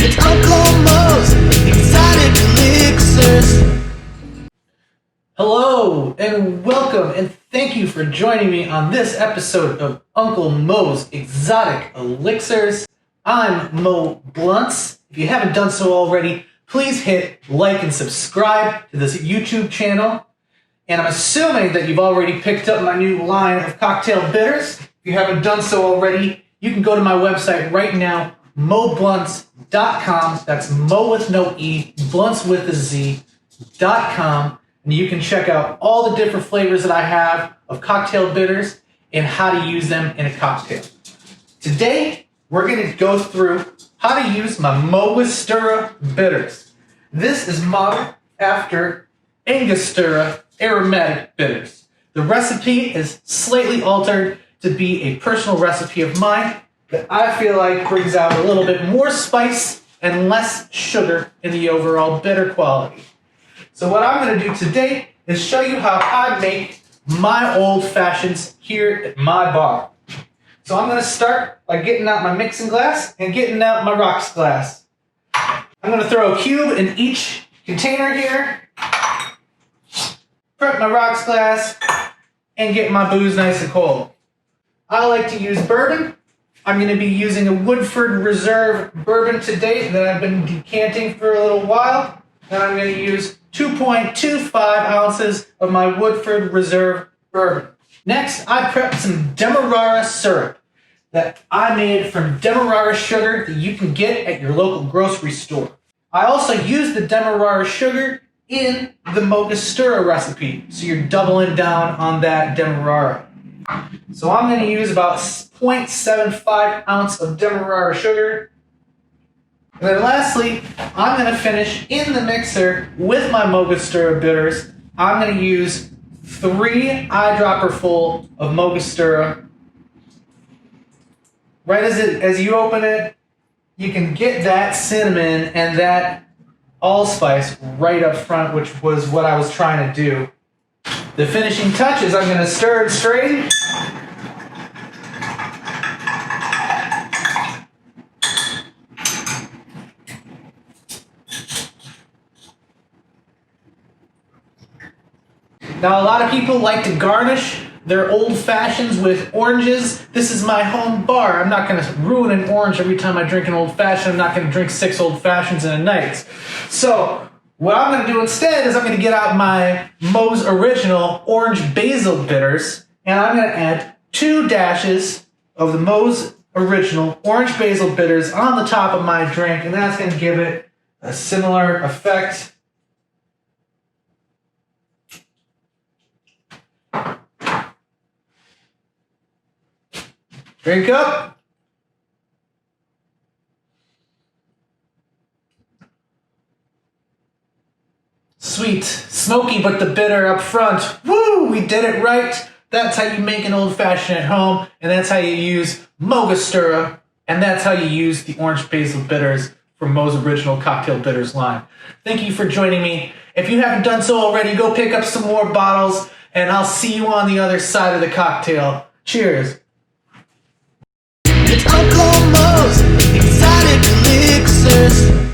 It's Uncle Mo's Exotic Elixers. Hello and welcome and thank you for joining me on this episode of Uncle Mo's Exotic Elixirs. I'm Mo Blunts. If you haven't done so already, please hit like and subscribe to this YouTube channel. And I'm assuming that you've already picked up my new line of cocktail bitters. If you haven't done so already, you can go to my website right now, moblunts.com. That's Mo with no E, Blunts with a Z.com. And you can check out all the different flavors that I have of cocktail bitters and how to use them in a cocktail. Today, we're going to go through how to use my Mogostura bitters. This is modeled after Angostura aromatic bitters. The recipe is slightly altered to be a personal recipe of mine that I feel like brings out a little bit more spice and less sugar in the overall bitter quality. So what I'm going to do today is show you how I make my old fashions here at my bar. So I'm going to start by getting out my mixing glass and getting out my rocks glass. I'm going to throw a cube in each container here, prep my rocks glass, and get my booze nice and cold. I like to use bourbon. I'm going to be using a Woodford Reserve bourbon today that I've been decanting for a little while. And I'm going to use 2.25 ounces of my Woodford Reserve bourbon. Next, I prepped some Demerara syrup that I made from Demerara sugar that you can get at your local grocery store. I also used the Demerara sugar in the Mogostura recipe, so you're doubling down on that Demerara. So I'm going to use about 0.75 ounce of Demerara sugar. And then lastly, I'm going to finish in the mixer with my Mogostura bitters. I'm going to use 3 eyedropper full of Mogostura. Right as you open it, you can get that cinnamon and that allspice right up front, which was what I was trying to do. The finishing touch is I'm going to stir and strain. Now, a lot of people like to garnish their old fashions with oranges. This is my home bar. I'm not going to ruin an orange every time I drink an old fashioned. I'm not going to drink 6 old fashions in a night. So what I'm going to do instead is I'm going to get out my Mo's Original Orange Basil bitters, and I'm going to add 2 dashes of the Mo's Original Orange Basil bitters on the top of my drink, and that's going to give it a similar effect. Drink up. Sweet, smoky, but the bitter up front. Woo, we did it right. That's how you make an old fashioned at home, and that's how you use Mogostura, and that's how you use the orange basil bitters from Mo's Original Cocktail Bitters line. Thank you for joining me. If you haven't done so already, go pick up some more bottles, and I'll see you on the other side of the cocktail. Cheers. It's Uncle Mo's Exotic Elixers.